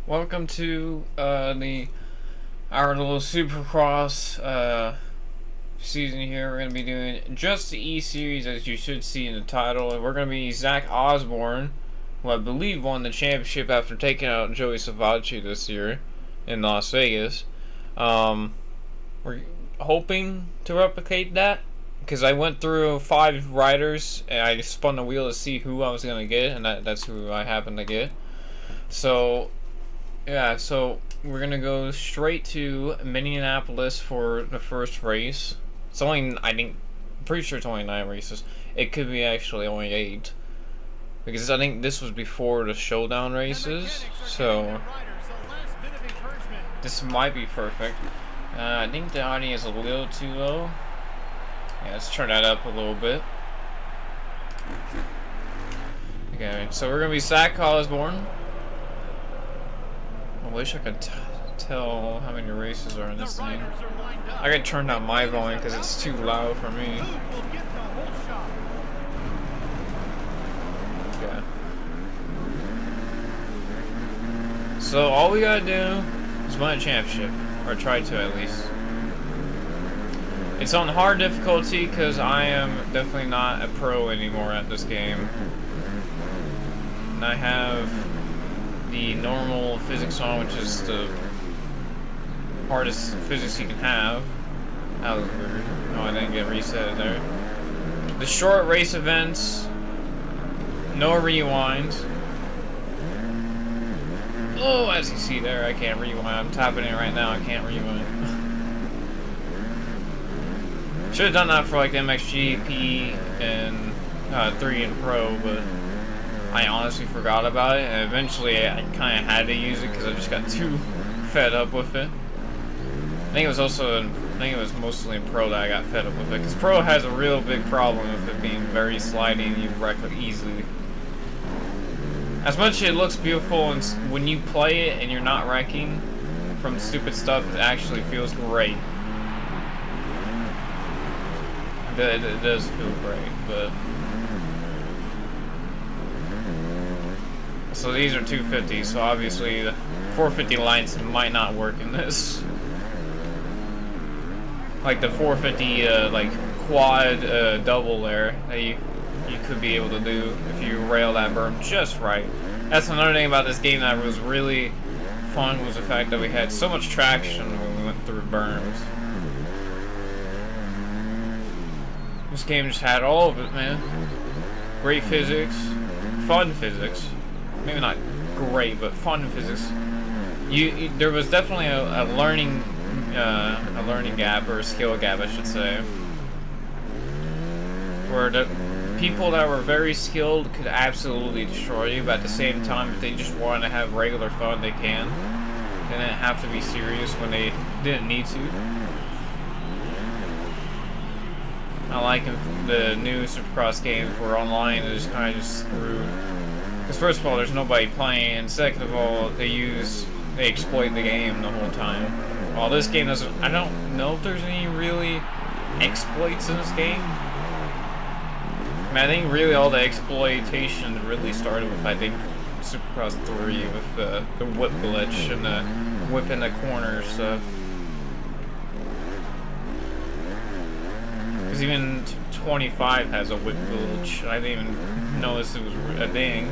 Welcome to our little Supercross season here. We're gonna be doing just the E series, as you should see in the title, and we're gonna be Zach Osborne, who I believe won the championship after taking out Joey Savacci this year in Las Vegas. We're hoping to replicate that because I went through 5 riders and I spun the wheel to see who I was gonna get, and that's who I happened to get. So yeah, so we're gonna go straight to Minneapolis for the first race. It's only, I'm pretty sure it's only 9 races. It could be actually only 8. Because I think this was before the showdown races. So this might be perfect. I think the audio is a little too low. Yeah, let's turn that up a little bit. Okay, so we're gonna be Zach Osborne. I wish I could tell how many races are in this thing. I gotta turn down my volume because it's too loud for me. Okay. So all we gotta do is win a championship, or try to at least. It's on hard difficulty because I am definitely not a pro anymore at this game. And I have the normal physics on, which is the hardest physics you can have. That was weird. No, I didn't get reset there. The short race events, no rewind. Oh, as you see there, I can't rewind. I'm tapping it right now, I can't rewind. Should have done that for like MXGP and 3 and Pro, but I honestly forgot about it, and eventually I kind of had to use it because I just got too fed up with it. I think it was mostly in Pro that I got fed up with it, because Pro has a real big problem with it being very slidey and you wreck it easily. As much as it looks beautiful, and when you play it and you're not wrecking from stupid stuff, it actually feels great. It does feel great, but... So these are 250s, so obviously the 450 lights might not work in this. Like the 450 like quad double there that you could be able to do if you rail that berm just right. That's another thing about this game that was really fun, was the fact that we had so much traction when we went through berms. This game just had all of it, man. Great physics, fun physics. Maybe not great, but fun physics. There was definitely a learning gap, or a skill gap, I should say, where the people that were very skilled could absolutely destroy you, but at the same time, if they just wanted to have regular fun, they can. They didn't have to be serious when they didn't need to. I like the new Supercross games where online is kind of just screwed. Because first of all, there's nobody playing, and second of all, they exploit the game the whole time. While this game doesn't, I don't know if there's any really exploits in this game. I mean, I think really all the exploitation really started with, I think, Supercross 3 with the whip glitch and the whip in the corner stuff. Because even 25 has a whip glitch. I didn't even notice it was a thing.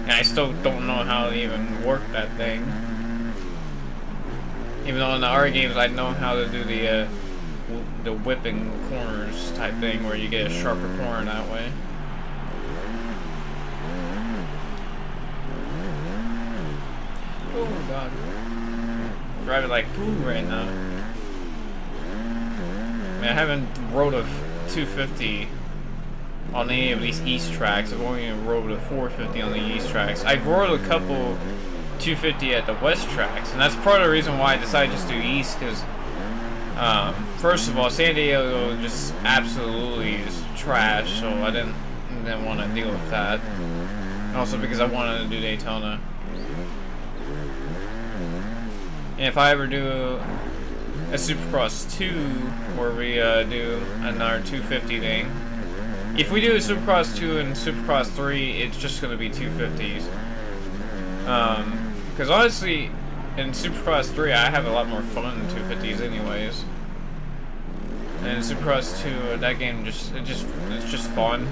And I still don't know how to even work that thing. Even though in the other games I know how to do the whipping corners type thing, where you get a sharper corner that way. Oh god. I'm driving like poo right now. I mean, I haven't rode a 250 on any of these east tracks. I've only rode a 450 on the east tracks. I've rode a couple 250 at the west tracks, and that's part of the reason why I decided just to do east, because first of all, San Diego just absolutely is trash, so I didn't want to deal with that. And also because I wanted to do Daytona. And if I ever do a Supercross 2 where we do another 250 thing, if we do a Supercross 2 and Supercross 3, it's just going to be 250s. Because honestly, in Supercross 3, I have a lot more fun in 250s anyways. And in Supercross 2, that game it's just fun.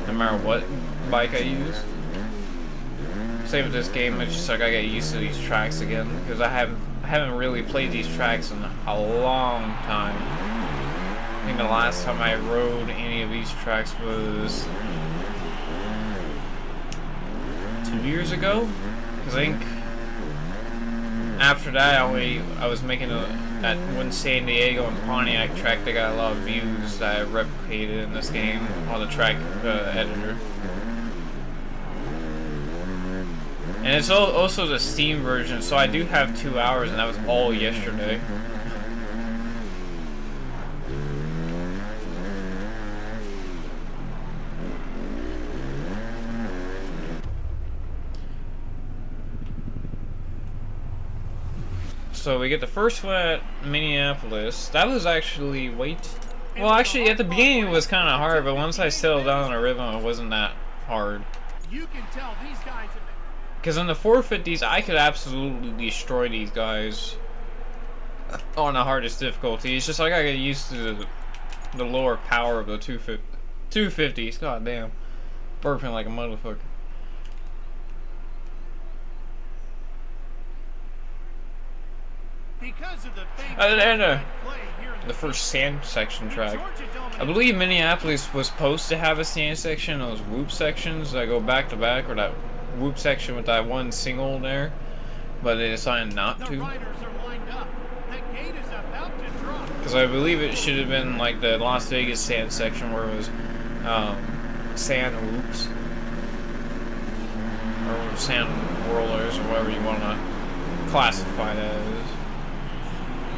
No matter what bike I use. Same with this game, it's just like I get used to these tracks again. Because I haven't really played these tracks in a long time. I think the last time I rode any of these tracks was 2 years ago. Because I think after that I was making that one San Diego and Pontiac track that got a lot of views that I replicated in this game on the track editor. And it's also the Steam version, so I do have 2 hours, and that was all yesterday. So we get the first one at Minneapolis. That was actually well, actually at the beginning it was kind of hard, but once I settled down on a rhythm, it wasn't that hard. You can tell these guys. Because in the 450s, I could absolutely destroy these guys on the hardest difficulty. It's just like I get used to the lower power of the 250s. God damn, burping like a motherfucker. Because of the first sand section track. I believe Minneapolis was supposed to have a sand section, those whoop sections that go back to back, or that whoop section with that one single there, but they decided not to. Because I believe it should have been like the Las Vegas sand section where it was sand whoops, or sand whirlers, or whatever you want to classify that as.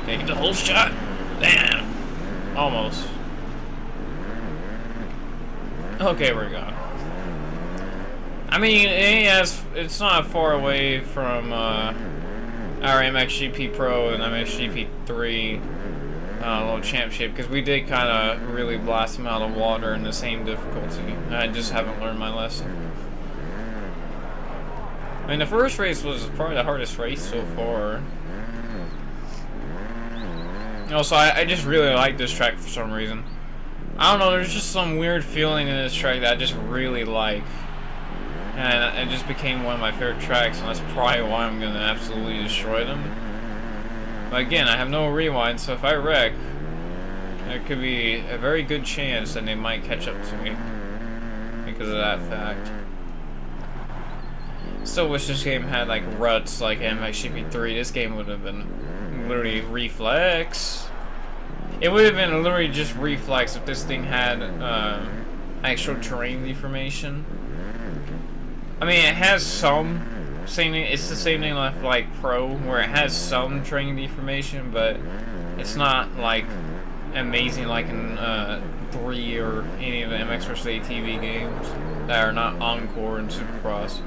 Take the whole shot. Damn. Almost. Okay, we're gone. I mean, it's not far away from our MXGP Pro and MXGP 3 little championship, because we did kind of really blast them out of the water in the same difficulty. I just haven't learned my lesson. I mean, the first race was probably the hardest race so far. Also, I just really like this track for some reason. I don't know, there's just some weird feeling in this track that I just really like. And it just became one of my favorite tracks, and that's probably why I'm going to absolutely destroy them. But again, I have no rewind, so if I wreck, there could be a very good chance that they might catch up to me because of that fact. Still wish this game had like ruts like MXGP3. This game would have been literally reflex. It would have been literally just reflex if this thing had actual terrain information. I mean, it has some same thing. It's the same thing like Pro, where it has some terrain information, but it's not like amazing like in 3 or any of the MX vs ATV games that are not Encore and Supercross.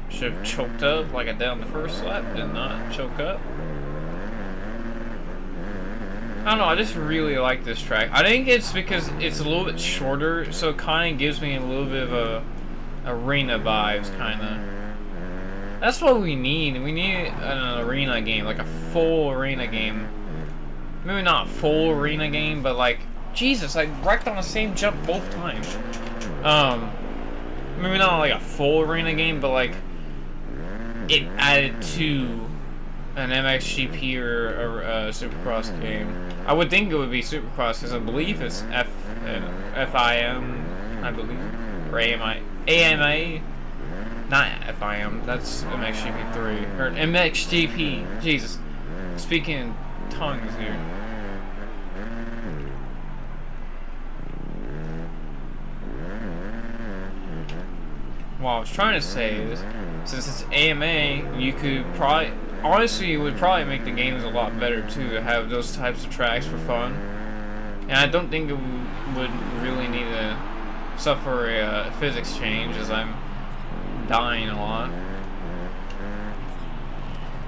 Should have choked up like I did on the first lap. Did not choke up. I don't know, I just really like this track. I think it's because it's a little bit shorter, so it kind of gives me a little bit of a arena vibes, kind of. That's what we need. We need an arena game, like a full arena game. Maybe not full arena game, but like, Jesus, I wrecked on the same jump both times. Maybe not like a full arena game, but like, it added to an MXGP or a Supercross game. I would think it would be Supercross because I believe it's FIM, I believe, or AMA, not FIM. That's MXGP3 or MXGP. Jesus, speaking in tongues here. What I was trying to say is, since it's AMA, you could probably, honestly, it would probably make the games a lot better too to have those types of tracks for fun. And I don't think it would really need to suffer a physics change, as I'm dying a lot.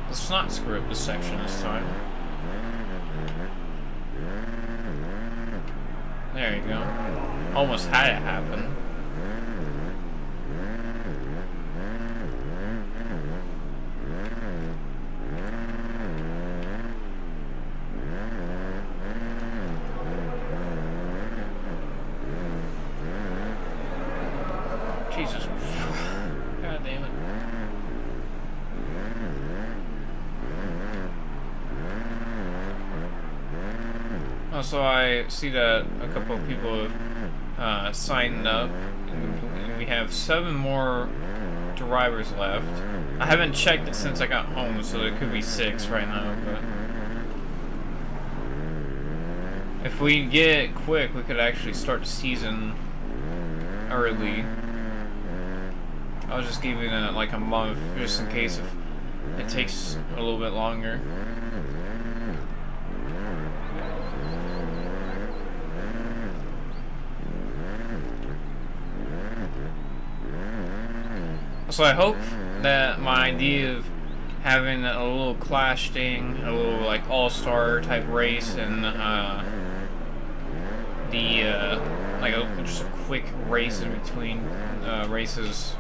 Let's not screw up this section this time. There you go. Almost had it happen. Jesus. God damn it. Also, I see that a couple of people have signed up. And we have 7 more drivers left. I haven't checked it since I got home, so it could be 6 right now. But if we get it quick, we could actually start the season early. I was just giving it like a month, just in case if it takes a little bit longer. So I hope that my idea of having a little clash thing, a little like all-star type race, and just a quick race in between races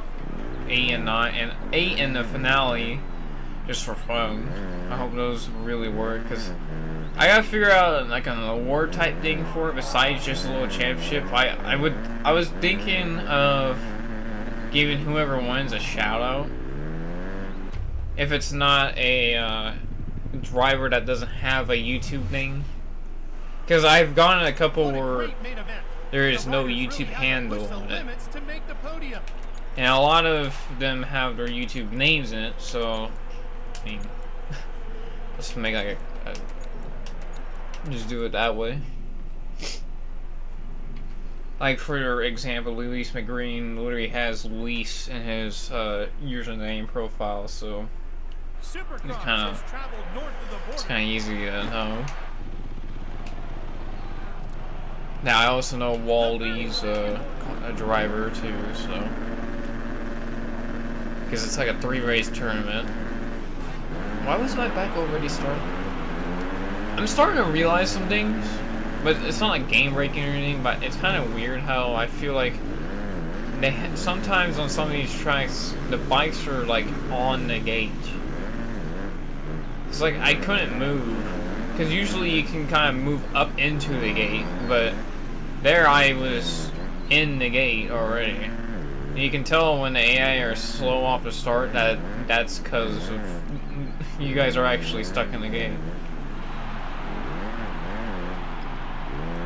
8 and 9 and 8 in the finale, just for fun. I hope those really work, because I gotta figure out like an award type thing for it besides just a little championship. I was thinking of giving whoever wins a shout out if it's not a driver that doesn't have a YouTube name, because I've gone in a couple where there is no YouTube handle on it, and a lot of them have their YouTube names in it. So I mean, let's make like a just do it that way. Like, for example, Luis McGreen literally has Luis in his username profile, so it's kind of easy to know. Now I also know Waldy's a driver too, so because it's like a 3-race tournament. Why was my back already started? I'm starting to realize some things. But it's not like game breaking or anything, but it's kind of weird how I feel like sometimes on some of these tracks, the bikes are like on the gate. It's like I couldn't move, because usually you can kind of move up into the gate, but there I was in the gate already. And you can tell when the AI are slow off the start that's because of you guys are actually stuck in the gate.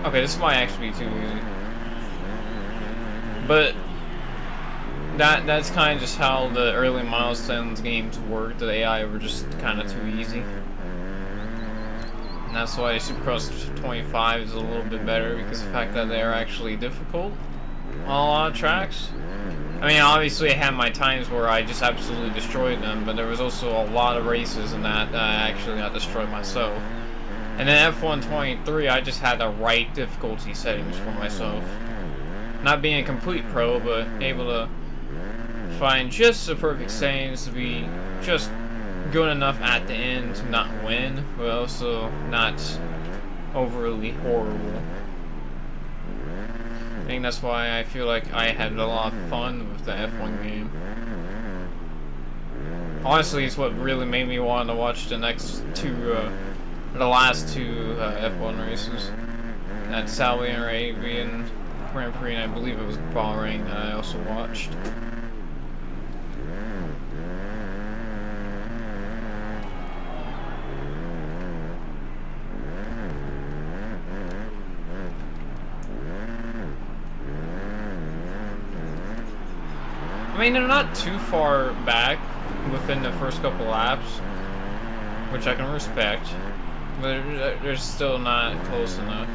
Okay, this might actually be too easy, but that's kind of just how the early Milestones games worked. The AI were just kind of too easy, and that's why Supercross 25 is a little bit better, because of the fact that they're actually difficult on a lot of tracks. I mean, obviously I had my times where I just absolutely destroyed them, but there was also a lot of races in that I actually got destroyed myself. And then F123, I just had the right difficulty settings for myself. Not being a complete pro, but able to find just the perfect settings to be just good enough at the end to not win, but also not overly horrible. I think that's why I feel like I had a lot of fun with the F1 game. Honestly, it's what really made me want to watch the last two F1 races. That Saudi Arabian Grand Prix, and I believe it was Bahrain that I also watched. I mean, they're not too far back within the first couple laps, which I can respect, but they're still not close enough.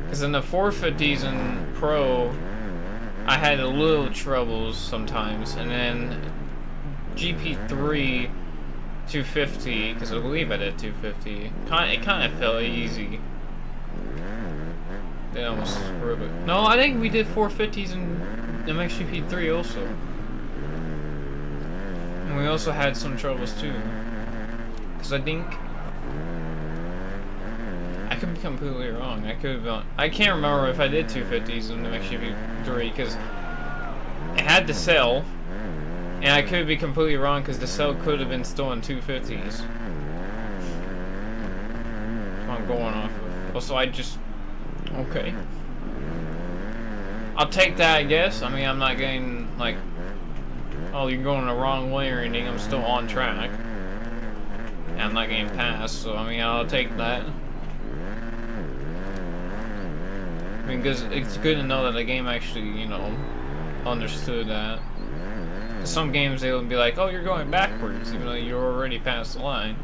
Because in the 450s in Pro, I had a little troubles sometimes, and then GP3 250, because I believe I did 250, it kind of felt easy. They almost screwed it. No, I think we did 450s in MXGP3 also. And we also had some troubles too. Because I think be completely wrong. I could have been. I can't remember if I did 250s in the MXGP3 because it had the cell, and I could be completely wrong because the cell could have been still in 250s. That's what I'm going off of. Also, I just okay. I'll take that, I guess. I mean, I'm not getting like, oh, you're going the wrong way or anything. I'm still on track. And I'm not getting passed, so I mean, I'll take that. I mean, because it's good to know that the game actually, you know, understood that. Some games they'll be like, oh, you're going backwards, even though you're already past the line.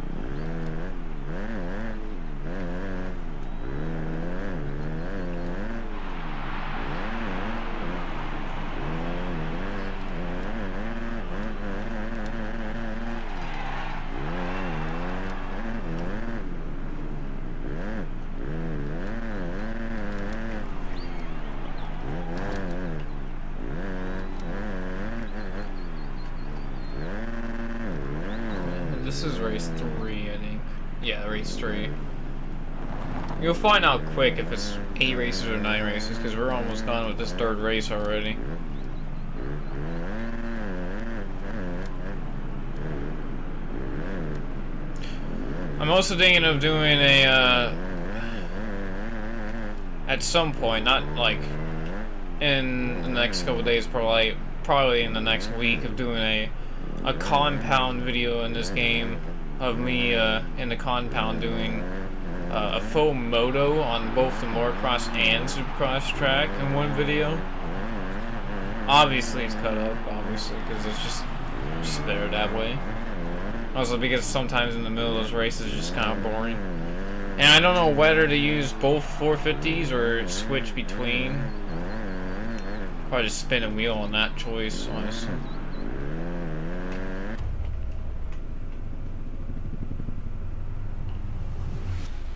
This is race 3, I think. Yeah, race 3. You'll find out quick if it's 8 races or 9 races, because we're almost done with this 3rd race already. I'm also thinking of doing a, at some point, not like in the next couple days, probably in the next week, of doing a compound video in this game of me in the compound doing a full moto on both the Motocross and Supercross track in one video. Obviously it's cut up, obviously, because it's just better that way. Also because sometimes in the middle of those races it's just kind of boring. And I don't know whether to use both 450s or switch between. Probably just spin a wheel on that choice, honestly.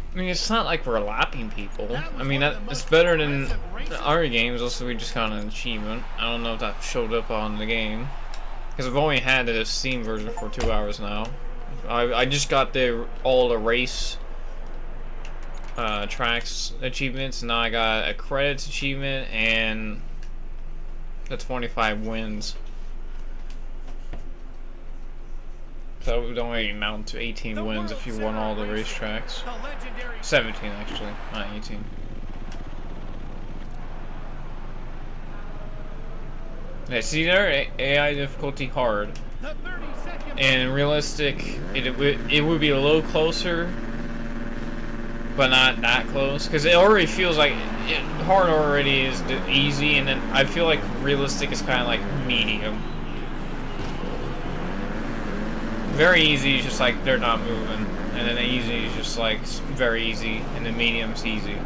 I mean, it's not like we're lapping people. I mean, it's better than our games. Also, we just got an achievement. I don't know if that showed up on the game, because I've only had the Steam version for 2 hours now. I just got all the race tracks achievements, and now I got a credits achievement and the 25 wins. That would only amount to 18 wins if you won all the racetracks. 17 actually, not 18. Yeah, see there, AI difficulty hard, and realistic. It would be a little closer, but not that close, because it already feels like hard already is easy, and then I feel like realistic is kind of like medium. Very easy is just like they're not moving, and then easy is just like very easy, and then medium's easy.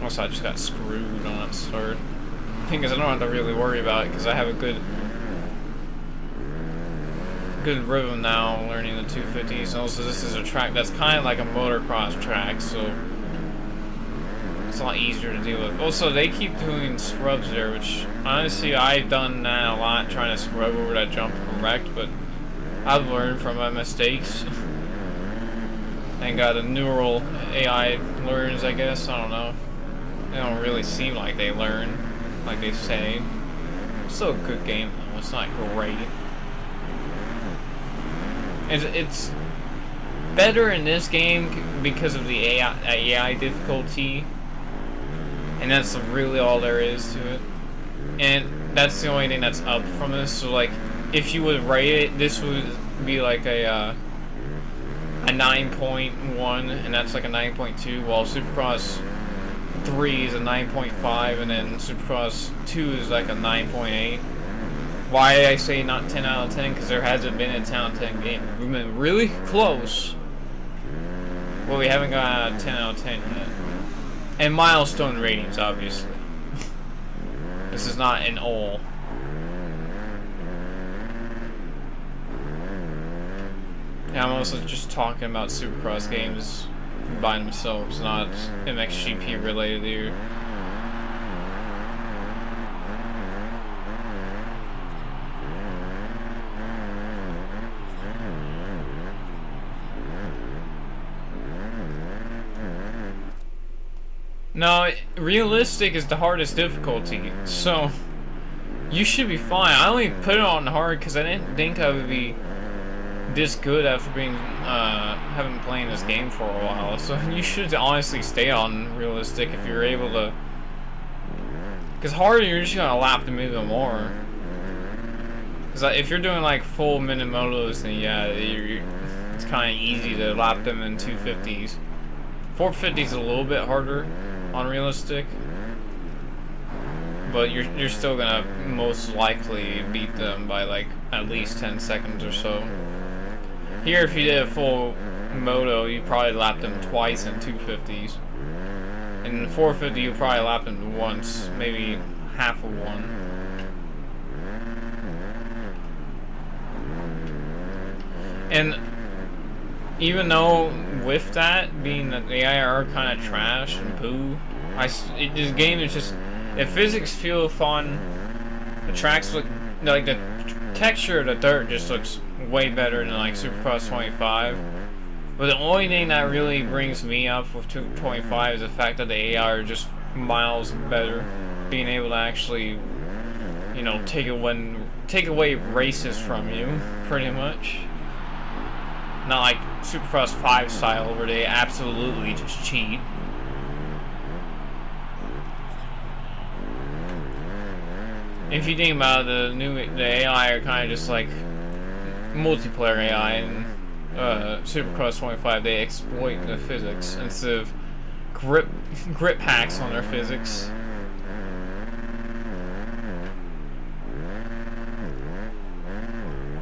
Also, I just got screwed on that start. The thing is, I don't have to really worry about it because I have a good rhythm now learning the 250s. Also, this is a track that's kind of like a motocross track, so it's a lot easier to deal with. Also, they keep doing scrubs there, which honestly I've done that a lot, trying to scrub over that jump correct, but I've learned from my mistakes. Thank God the neural AI learns, I guess. I don't know. They don't really seem like they learn, like they say. It's still a good game though. It's not great. It's better in this game because of the AI difficulty. And that's really all there is to it. And that's the only thing that's up from this. So like, if you would rate it, this would be like a 9.1, and that's like a 9.2, while Supercross 3 is a 9.5, and then Supercross 2 is like a 9.8. Why I say not 10 out of 10? Because there hasn't been a 10 out of 10 game. We've been really close. Well, we haven't got a 10 out of 10 yet. And milestone ratings, obviously. This is not an all. Yeah, I'm also just talking about Supercross games by themselves, not MXGP related here. No, realistic is the hardest difficulty, so you should be fine. I only put it on hard because I didn't think I would be this good after being having been playing this game for a while. So you should honestly stay on realistic if you're able to. Because hard, you're just gonna lap them even more. Because if you're doing like full minimotos, then yeah, it's kind of easy to lap them in 250s. 450s is a little bit harder on realistic, but you're still gonna most likely beat them by like at least 10 seconds or so. Here, if you did a full moto, you probably lap them twice in 250s. In 450, you probably lap them once, maybe half of one. And even though with that being that the AI are kind of trash and poo, this game is just, if physics feel fun, the tracks look like the texture of the dirt just looks way better than like Supercross 25. But the only thing that really brings me up with 225 is the fact that the AI are just miles better, being able to actually, you know, take away races from you, pretty much. Not like Supercross 5 style where they absolutely just cheat. If you think about it, the AI are kind of just like multiplayer AI, and Supercross 25 they exploit the physics instead of grip hacks on their physics.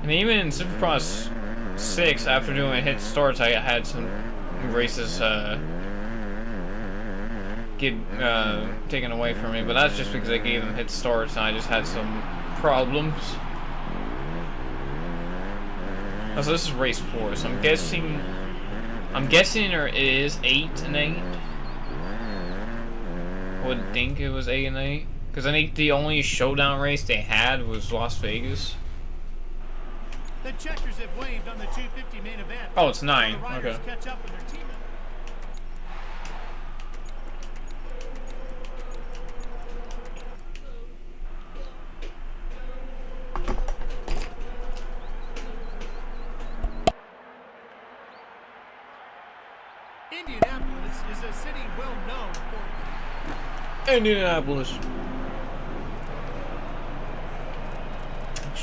And even in Supercross 6, after doing hit starts, I had some races get taken away from me, but that's just because I gave them hit starts and I just had some problems. Oh, so this is race 4, so I'm guessing there is 8 and 8. I would think it was 8 and 8, because I think the only showdown race they had was Las Vegas. The checkers have waved on the 250 main event. Oh, it's 9. Okay. Catch up with their team. Indianapolis is a city well known for Indianapolis.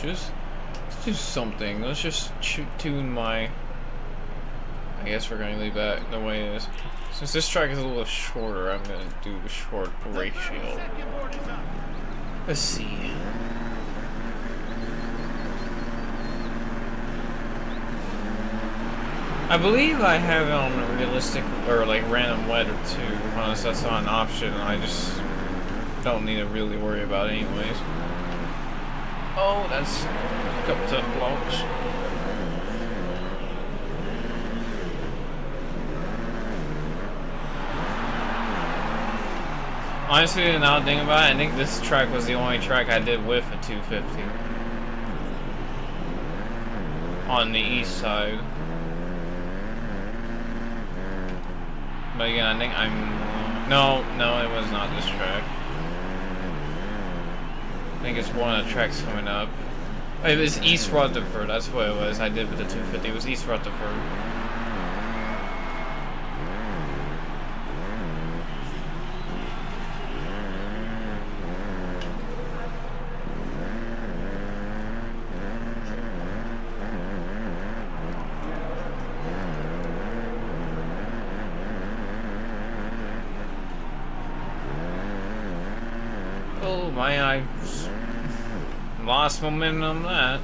Let's do something. Let's just tune my. I guess we're gonna leave that the way it is. Since this track is a little shorter, I'm gonna do a short ratio. Let's see. I believe I have it on realistic or like random weather too, unless that's not an option. I just don't need to really worry about it anyways. Oh, that's a couple tough blocks. Honestly, now thinking about it, I think this track was the only track I did with a 250 on the east side. But again, I think no, it was not this track. I think it's one of the tracks coming up. It was East Rutherford, that's what it was. I did with the 250, it was East Rutherford. Oh my, I lost momentum on that.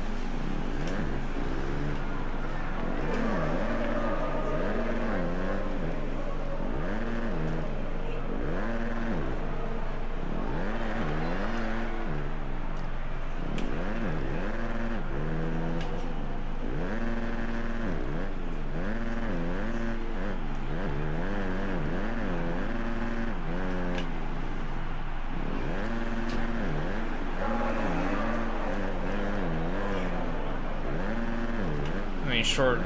Short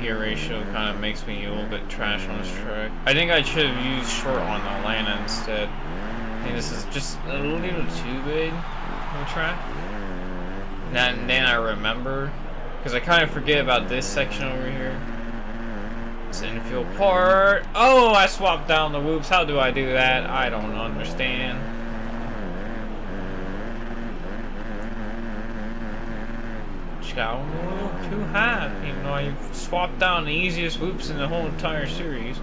gear ratio kind of makes me a little bit trash on this track. I think I should have used short on Atlanta instead. I think this is just a little too big of a track. And then I remember, because I kind of forget about this section over here. It's infield part. Oh, I swapped down the whoops. How do I do that? I don't understand. Got a little too high, even though I swapped down the easiest whoops in the whole entire series.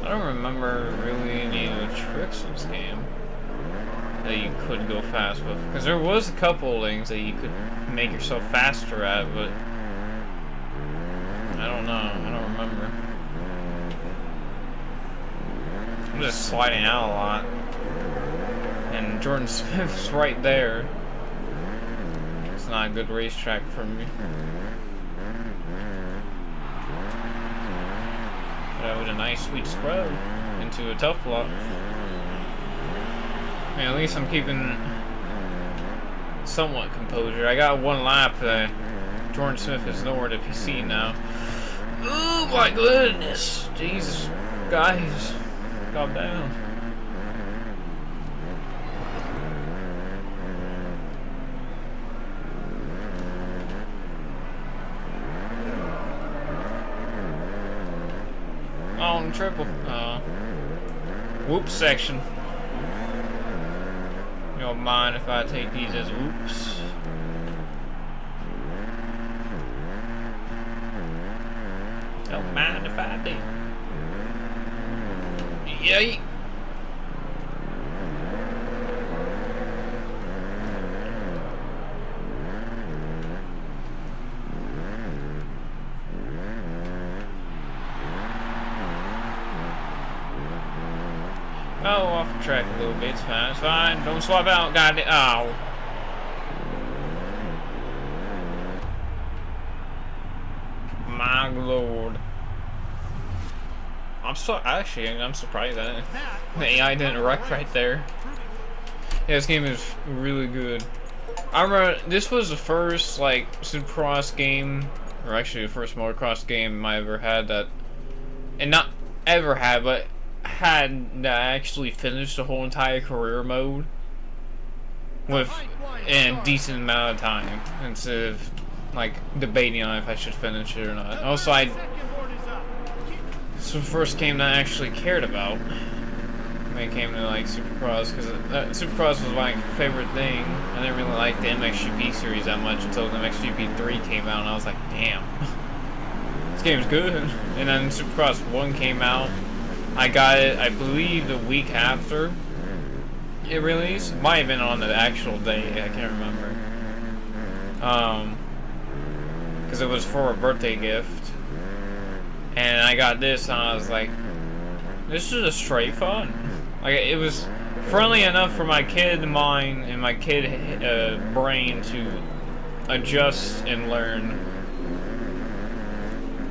I don't remember really any of the tricks in this game that you could go fast with, because there was a couple things that you could make yourself faster at, but I don't know. I don't remember. I'm just sliding out a lot, and Jordan Smith's right there. It's not a good racetrack for me. But that was a nice sweet scrub into a tough block. I mean, at least I'm keeping somewhat composure. I got one lap. Jordan Smith is nowhere to be seen now. Oh my goodness, Jesus, guys. Calm down. On triple. Whoops section. You don't mind if I take these as whoops? Don't mind if I do. Yay! Oh, off the track a little bit. It's fine. It's fine. Don't swap out. Got it. Oh. My lord. I'm surprised that the AI didn't wreck right there. Yeah, this game is really good. I remember this was the first like Supercross game, or actually the first motocross game I ever had that, and not ever had, but had that actually finished the whole entire career mode with in a decent amount of time instead of like debating on if I should finish it or not. Also, this was the first game that I actually cared about when it came to like Supercross, because Supercross was my favorite thing. I didn't really like the MXGP series that much until the MXGP 3 came out, and I was like, damn, this game's good. And then Supercross 1 came out. I got it, I believe, the week after it released. Might have been on the actual day, I can't remember. Because it was for a birthday gift. And I got this, and I was like, this is just straight fun. Like, it was friendly enough for my kid mind and my kid brain to adjust and learn.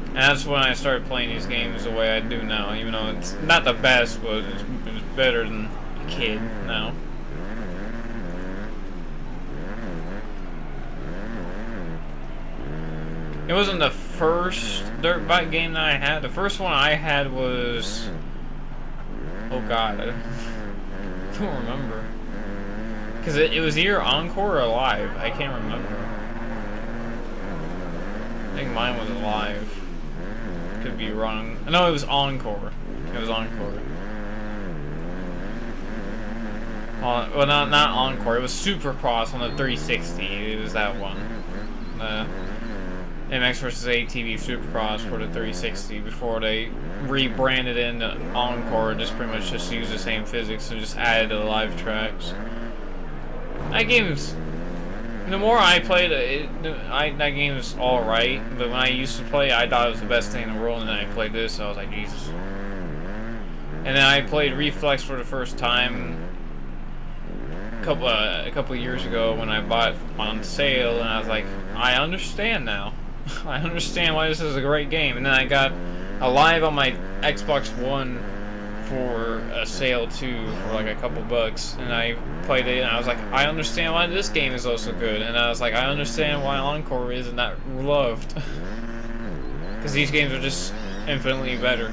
And that's when I started playing these games the way I do now, even though it's not the best, but it's better than a kid now. It wasn't the first dirt bike game that I had. The first one I had was... oh god, I don't remember. Because it was either Encore or Live. I can't remember. I think mine was Live. Could be wrong. No, it was Encore. It was Encore. Well, not Encore. It was Supercross on the 360. It was that one. MX vs. ATV Supercross for the 360 before they rebranded into Encore and just pretty much just used the same physics and just added the live tracks. That game's... the more I played it, that game is alright, but when I used to play, I thought it was the best thing in the world, and then I played this, so I was like, Jesus. And then I played Reflex for the first time a couple years ago when I bought it on sale, and I was like, I understand now. I understand why this is a great game. And then I got a Live on my Xbox One for a sale too, for like a couple bucks, and I played it, and I was like, I understand why this game is also good, and I was like, I understand why Encore isn't that loved, because these games are just infinitely better.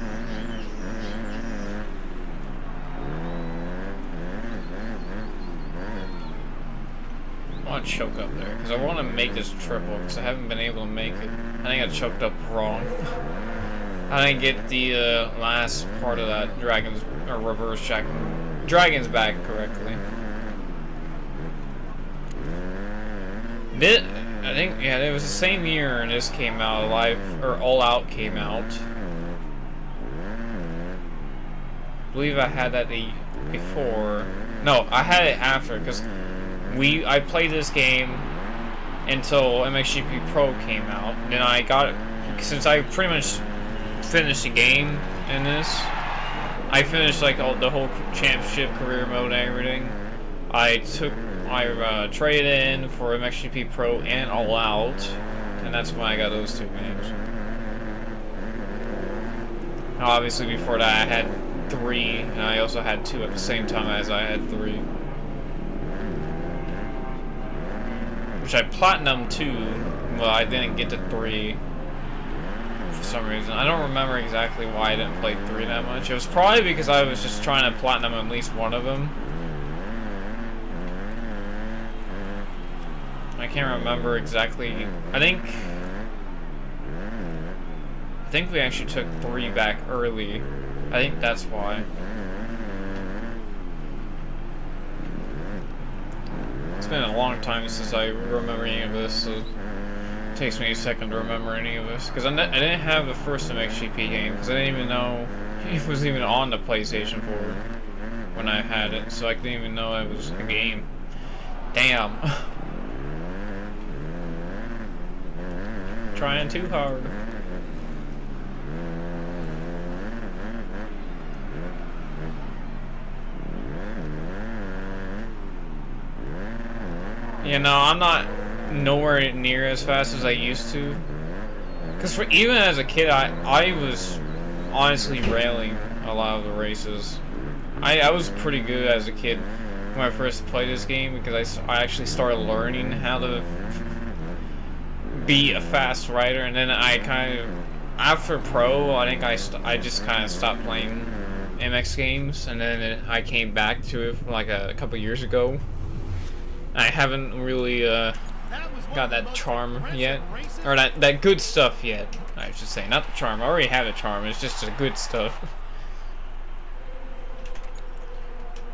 I want to choke up there, because I want to make this triple, because I haven't been able to make it. I think I choked up wrong. I didn't get the last part of that dragon's or reverse dragon's back correctly. I think it was the same year and this came out. All Out came out. I believe I had that before. No, I had it after because I played this game until MXGP Pro came out. And then I got it since I pretty much finished the game in this. I finished like the whole championship career mode and everything. I traded in for MXGP Pro and All Out, and that's when I got those two games. Now, obviously before that I had 3, and I also had 2 at the same time as I had 3. Which I platinumed 2, but I didn't get to 3. For some reason. I don't remember exactly why I didn't play 3 that much. It was probably because I was just trying to platinum at least one of them. I can't remember exactly. I think we actually took 3 back early. I think that's why. It's been a long time since I remember any of this, so it takes me a second to remember any of this, because I didn't have the first MXGP game, because I didn't even know it was even on the PlayStation 4 when I had it, so I didn't even know it was a game. Damn. Trying too hard. You know, I'm not nowhere near as fast as I used to. Because even as a kid, I was honestly railing a lot of the races. I was pretty good as a kid when I first played this game, because I actually started learning how to be a fast rider, and then I kind of, after Pro, I think I just kind of stopped playing MX games, and then I came back to it like a couple years ago. I haven't really got that charm yet, or that good stuff yet, I should say. Not the charm. I already have the charm. It's just the good stuff.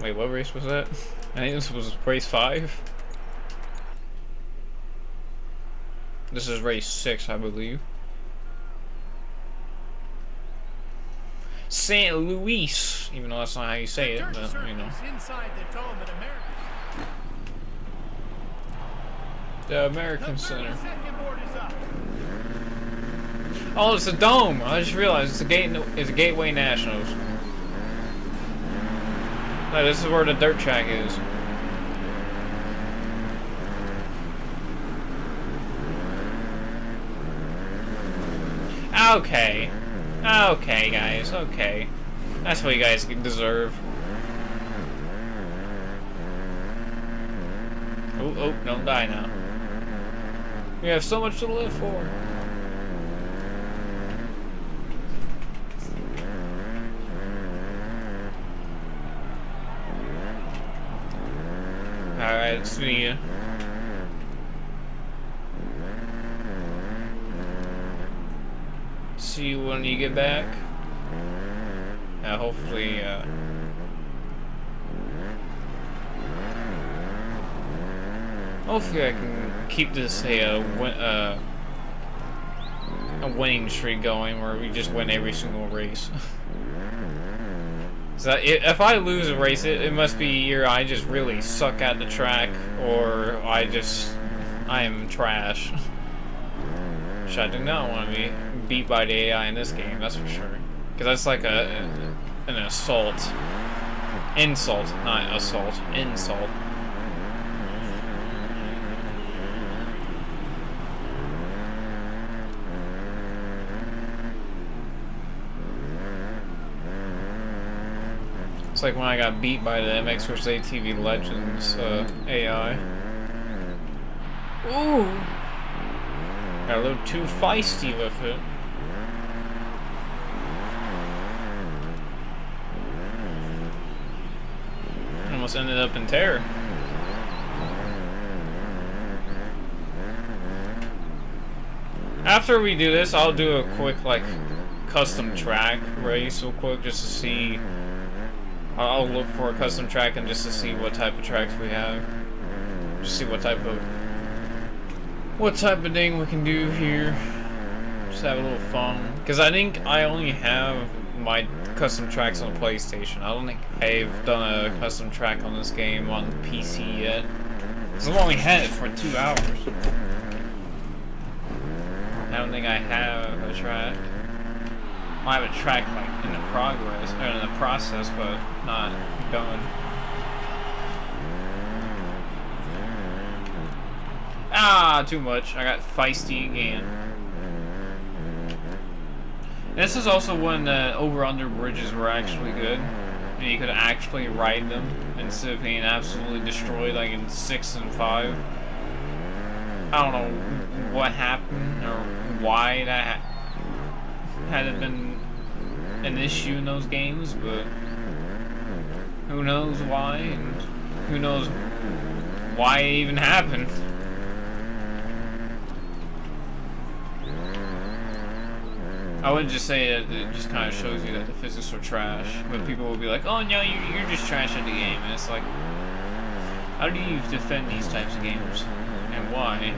Wait, what race was that? I think this was race 5. This is race 6, I believe. St. Louis, even though that's not how you say it, but you know. The American Center. Oh, it's a dome. I just realized it's a Gateway Nationals. No, this is where the dirt track is. Okay. Okay, guys. Okay. That's what you guys deserve. Oh, don't die now. We have so much to live for. Alright, see ya. See you when you get back. Hopefully, hopefully I can keep this a winning streak going where we just win every single race. So if I lose a race, it must be either I just really suck at the track, or I am trash. Which I do not want to be beat by the AI in this game, that's for sure. Because that's like an assault. Insult, not assault. Insult. It's like when I got beat by the MX vs ATV Legends AI. Ooh! Got a little too feisty with it. Almost ended up in terror. After we do this, I'll do a quick, like, custom track race real quick just to see. I'll look for a custom track and just to see what type of tracks we have. Just see what type of thing we can do here. Just have a little fun. Because I think I only have my custom tracks on the PlayStation. I don't think I've done a custom track on this game on PC yet. Because I've only had it for 2 hours. I don't think I have a track. I have a track like in the progress or in the process, but not done. Ah, too much. I got feisty again. This is also when the over-under bridges were actually good, and you could actually ride them instead of being absolutely destroyed like in 6 and 5. I don't know what happened or why that hadn't been an issue in those games, but who knows why, and who knows why it even happened. I would just say that it just kind of shows you that the physics are trash, but people will be like, oh no, you're just trashing the game, and it's like, how do you defend these types of games, and why?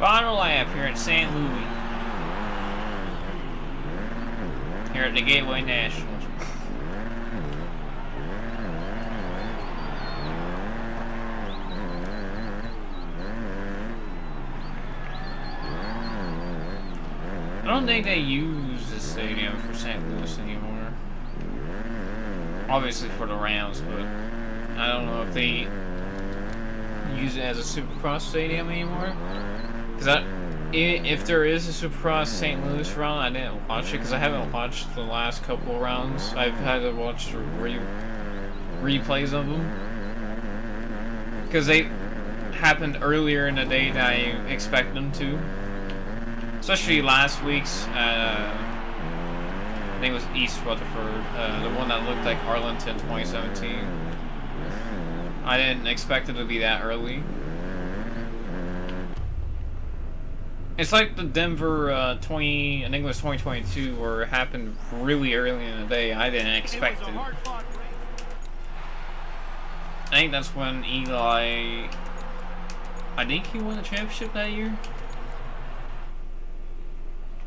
Final lap here at St. Louis. Here at the Gateway Nationals. I don't think they use the stadium for St. Louis anymore. Obviously for the Rams, but I don't know if they use it as a Supercross stadium anymore. Because if there is a Supercross St. Louis round, I didn't watch it because I haven't watched the last couple of rounds. I've had to watch the replays of them. Because they happened earlier in the day than I expect them to. Especially last week's, I think it was East Rutherford, the one that looked like Arlington 2017. I didn't expect it to be that early. It's like the Denver I think it was 2022, where it happened really early in the day. I didn't expect it. I think that's when Eli, I think he won the championship that year.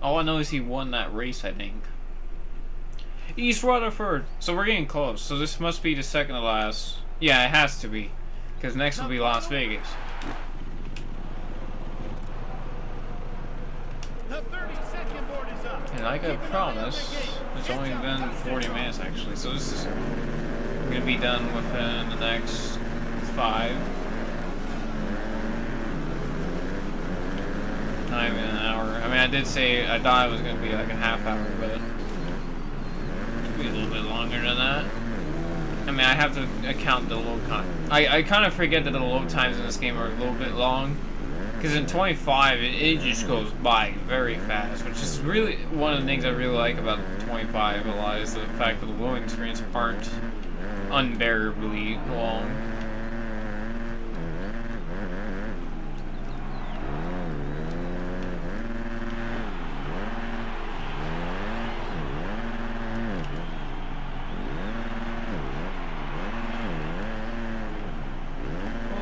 All I know is he won that race, I think. East Rutherford! So we're getting close. So this must be the second to last. Yeah, it has to be. Because next will be Las Vegas. And like I promised, it's only been 40 minutes actually, so this is going to be done within the next 5. Not even an hour. I mean, I did say I thought it was going to be like a half hour, but it'll be a little bit longer than that. I mean, I have to account the load time. I kind of forget that the load times in this game are a little bit long. Because in 25, it just goes by very fast, which is really one of the things I really like about 25 a lot, is the fact that the loading screens aren't unbearably long.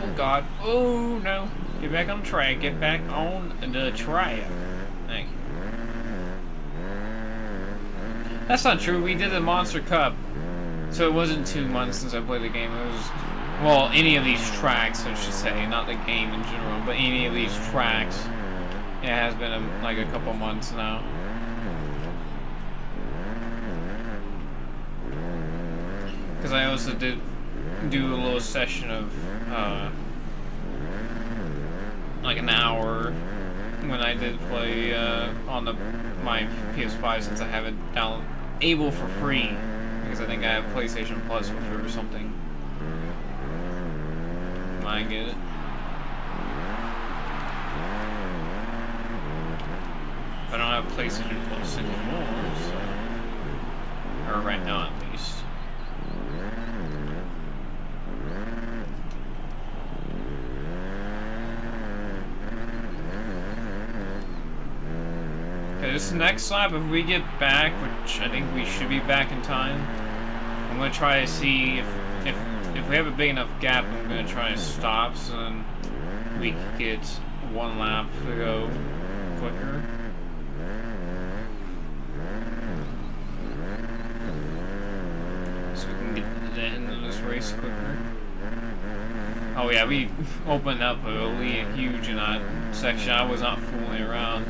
Oh God, oh no. Get back on track, get back on the track. Thank you. That's not true, we did the Monster Cup. So it wasn't 2 months since I played the game. It was, well, any of these tracks, I should say. Not the game in general, but any of these tracks. It has been like a couple months now. because I also did do a little session of like an hour when I did play on my PS5, since I have it able for free, because I think I have PlayStation Plus with it or something. Might get it. I don't have PlayStation Plus anymore, so, or right now at least. Okay, this next lap, if we get back, which I think we should be back in time, I'm gonna try to see if we have a big enough gap. I'm gonna try to stop so then we can get one lap to go quicker. So we can get to the end of this race quicker. Oh yeah, we opened up a really huge in that section. I was not fooling around.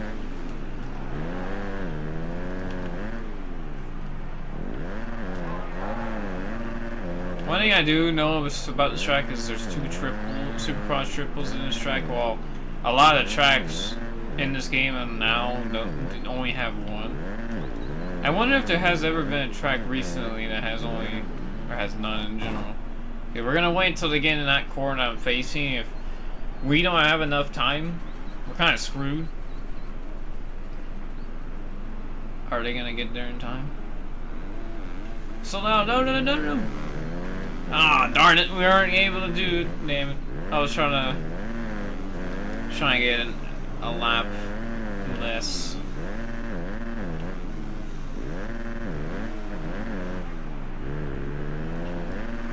One thing I do know about this track is there's 2 Supercross triples in this track, while a lot of tracks in this game and now don't only have one. I wonder if there has ever been a track recently that has only, or has none in general. Okay, we're gonna wait until they get in that corner I'm facing. If we don't have enough time, we're kind of screwed. Are they gonna get there in time? So no. Ah, darn it, we weren't able to do it. Damn it. I was trying to get a lap less.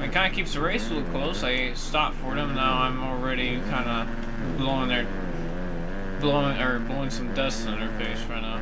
It kind of keeps the race a little close. I stopped for them, now I'm already kind of blowing some dust in their face right now.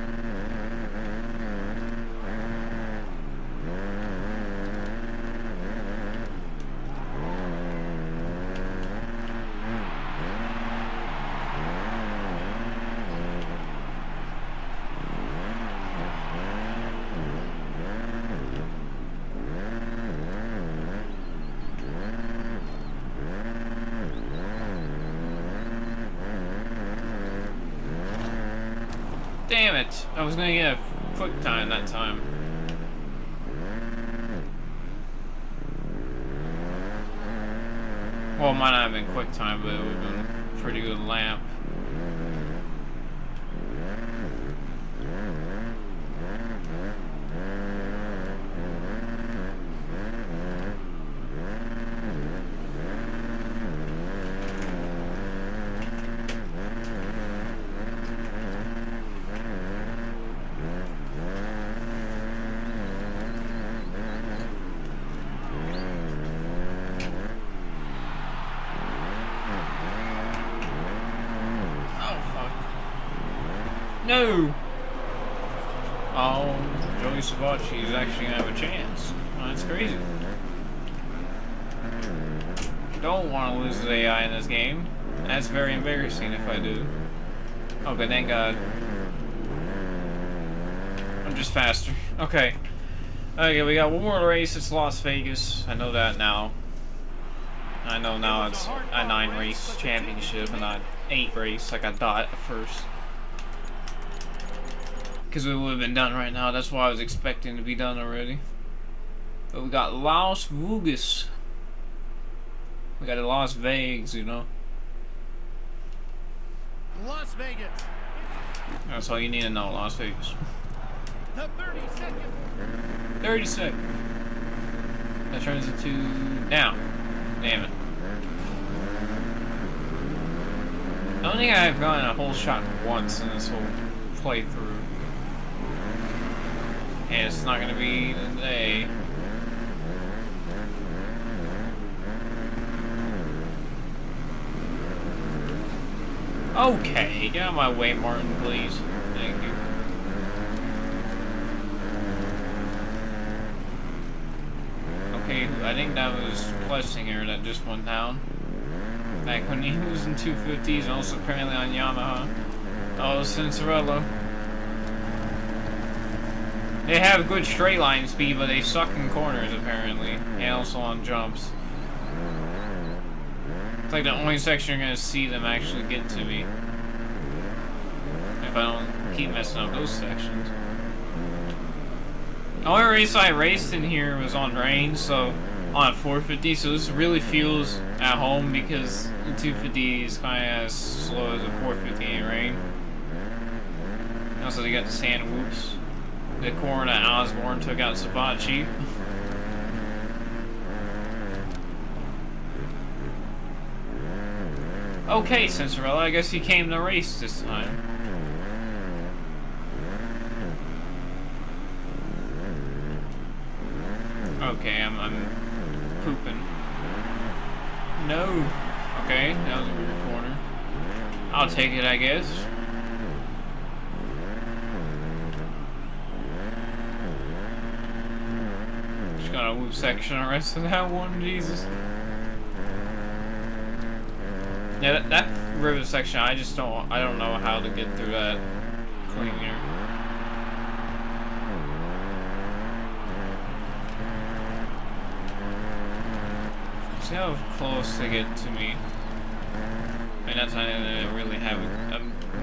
Damn it! I was gonna get a quick time that time. Well, it might not have been quick time, but it would have been a pretty good lap. No! Oh, Joey Savacci is actually gonna have a chance. Oh, that's crazy. Don't want to lose the AI in this game. That's very embarrassing if I do. Okay, thank God. I'm just faster. Okay. Okay, we got one more race. It's Las Vegas. I know that now. I know now it's a 9-race championship and not 8 race like I thought at first. Because it would have been done right now. That's what I was expecting to be done already. But we got Las Vegas. We got Las Vegas, you know. Las Vegas. That's all you need to know, Las Vegas. The 30-second. 30 seconds. That turns into now. Damn it. I don't think I've gotten a whole shot once in this whole playthrough. And it's not gonna be today. Okay, get out of my way, Martin, please. Thank you. Okay, I think that was Plessinger that just went down. Back when he was in 250s and also apparently on Yamaha. Oh, Cincerello. They have good straight line speed, but they suck in corners apparently, and also on jumps. It's like the only section you're gonna see them actually get to me. If I don't keep messing up those sections. The only race I raced in here was on rain, so on 450, so this really feels at home because the 250 is kind of as slow as a 450 in rain. Also, they got the sand whoops. The corn that Osborne took out Sabachi. Okay, Cinderella, I guess you came to race this time. Okay, I'm pooping. No. Okay, that was a weird corner. I'll take it, I guess. Just got a whoop section on the rest of that one, Jesus. Yeah, that river section, I don't know how to get through that cleaner. See how close they get to me. I mean, that's not even really have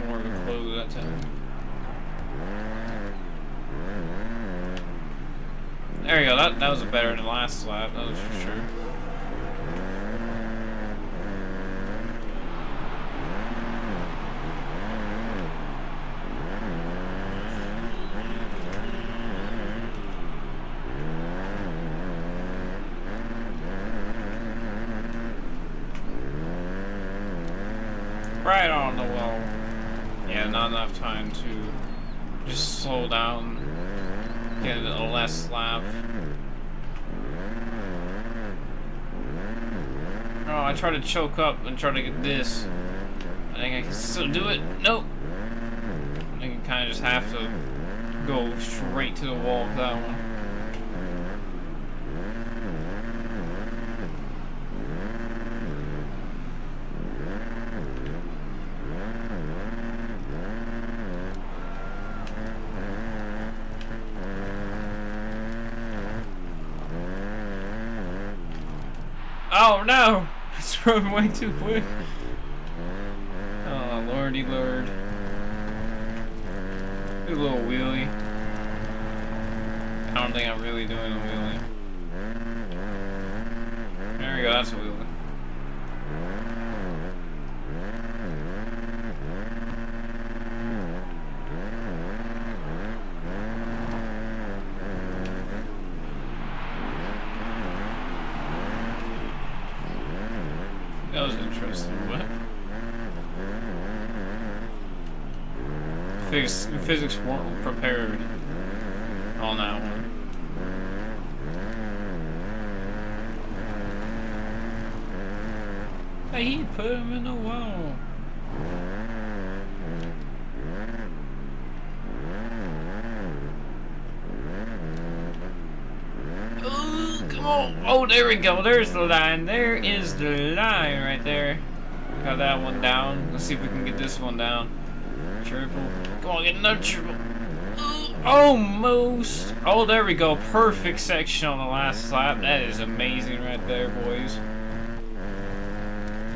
more of a clue that time. There you go. That was better than the last lap. That was for sure. Right on the wall. Yeah, not enough time to just slow down, get a less lap. Oh, I tried to choke up and try to get this. I think I can still do it. Nope. I think I kind of just have to go straight to the wall with that one. Oh no! It's running way too quick. Oh lordy lord. Do a little wheelie. I don't think I'm really doing a wheelie. There we go, that's a wheelie. That was interesting. What? Physics weren't prepared on that one. Hey, he put him in the wall. Come on. Oh, there we go. There's the line. There is the line right there. Got that one down. Let's see if we can get this one down. Triple. Come on, get another triple. Almost. Oh, there we go. Perfect section on the last lap. That is amazing right there, boys.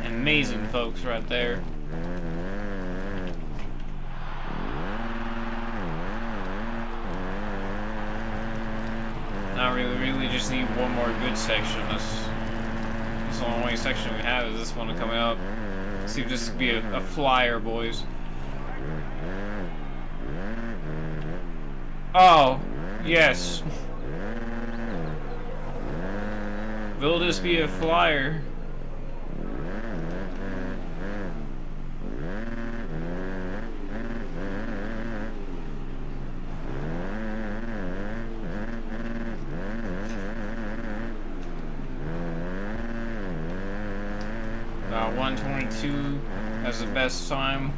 Amazing, folks, right there. Now really just need one more good section. That's the only section we have is this one coming up. Let's see if this could be a flyer, boys. Oh, yes. Will this be a flyer? About 122 as the best time.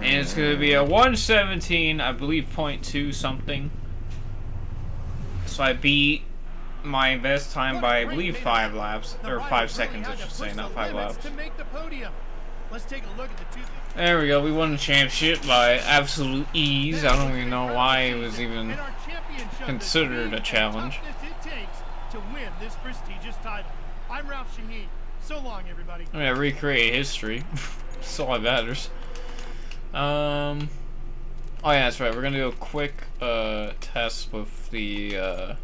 And it's going to be a 117, I believe, .2 something. So I beat my best time by, I believe, 5 laps. Or 5 seconds, I should say, not 5 laps. Let's take a look at the 250. There we go. We won the championship by absolute ease. I don't even know why it was even And our champion showed considered the a speed challenge. and toughness it takes to win this prestigious title. I'm Ralph Shaheen. So long, everybody. I mean, recreate history. That's all that matters. Oh yeah, that's right. We're gonna do a quick test with the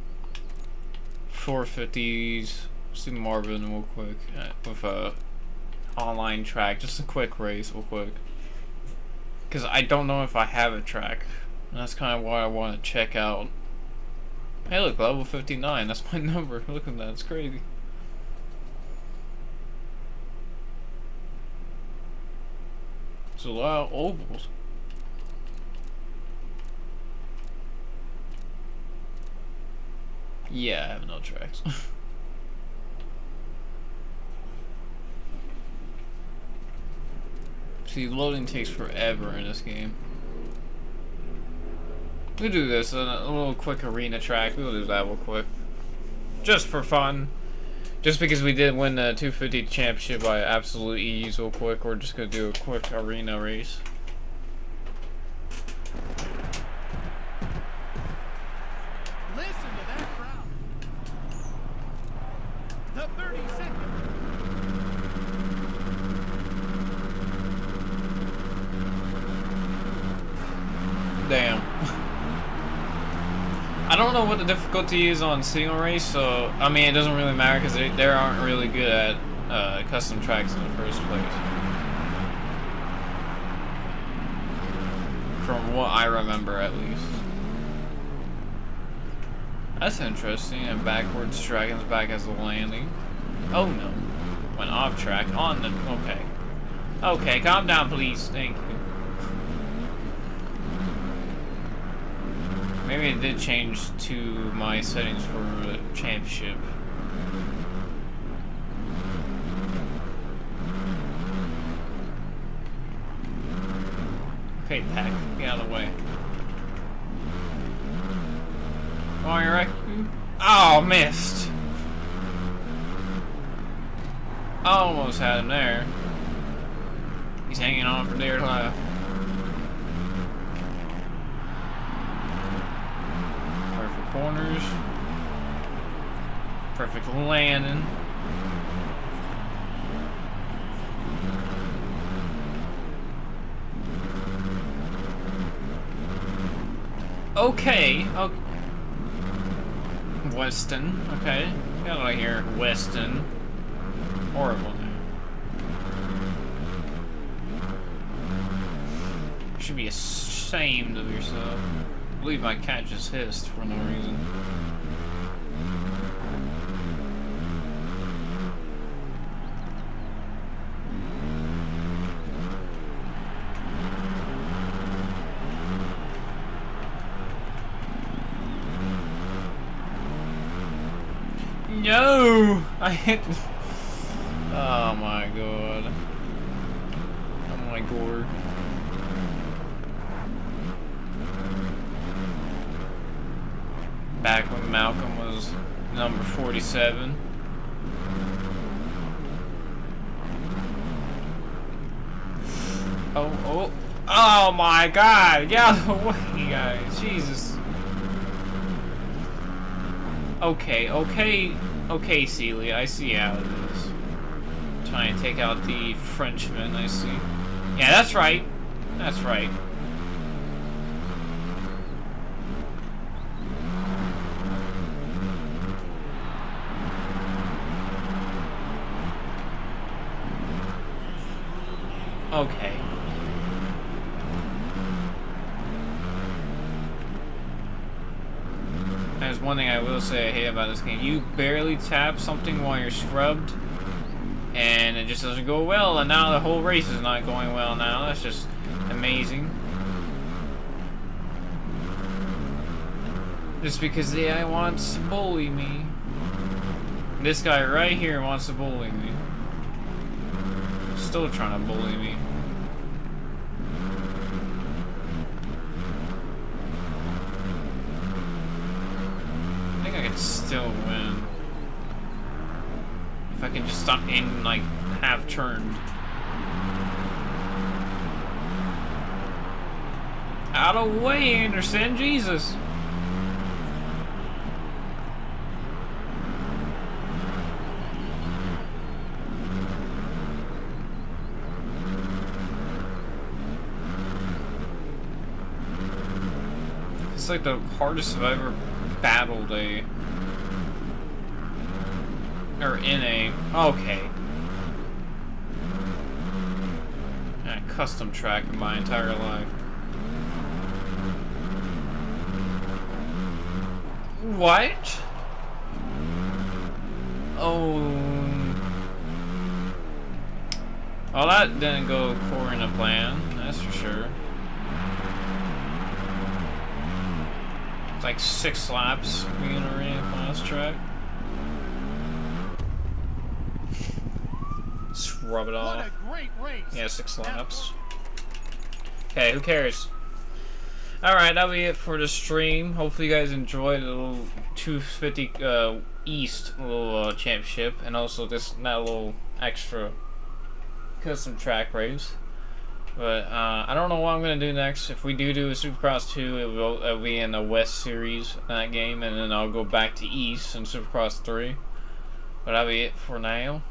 450s. See Marvin real quick with a online track. Just a quick race, real quick. Because I don't know if I have a track. And that's kind of what I want to check out. Hey, look, level 59. That's my number. Look at that. It's crazy. It's a lot of ovals. Yeah, I have no tracks. See, loading takes forever in this game. We'll do this, a little quick arena track. We'll do that real quick. Just for fun. Just because we did win the 250 championship by absolute ease real quick, we're just going to do a quick arena race. Listen to that crowd. The 30 seconds. Damn. I don't know what the difficulty is on single race, so I mean it doesn't really matter because they aren't really good at custom tracks in the first place. From what I remember, at least. That's interesting. And backwards dragons back as a landing. Oh no, went off track on the. Okay, okay, calm down, please. Thank you. Maybe it did change to my settings for the championship. Okay, Pack, get out of the way. Oh, you're right. Oh, missed. Almost had him there. He's hanging on for dear life. Corners. Perfect landing. Okay. Okay. Weston. Okay. Get out of here, Weston. Horrible name. You should be ashamed of yourself. I believe my cat just hissed for no reason. No! I hit. Oh my god. Oh my god. Back when Malcolm was number 47. Oh my god! Get out of the way, guys. Jesus. Okay, Celia. I see how it is. Trying to take out the Frenchman, I see. Yeah, that's right. That's right. Okay. There's one thing I will say I hate about this game. You barely tap something while you're scrubbed, and it just doesn't go well, and now the whole race is not going well now. That's just amazing. Just because the AI wants to bully me. This guy right here wants to bully me. Still trying to bully me. I think I could still win. If I can just stop aiming like half turned. Out of the way, Anderson. Jesus. It's like the hardest I've ever battled a... Or in a... Okay. A custom track in my entire life. What? Oh. Well, that didn't go according to plan, that's for sure. It's like 6 laps being already on this track. Just rub it off. What a great race. Yeah, 6 laps. Okay, who cares? Alright, that'll be it for the stream. Hopefully you guys enjoyed the little 250 East little championship, and also this that little extra custom track race. But I don't know what I'm gonna do next. If we do a Supercross 2, it'll be in the West Series that game, and then I'll go back to East and Supercross 3. But that'll be it for now.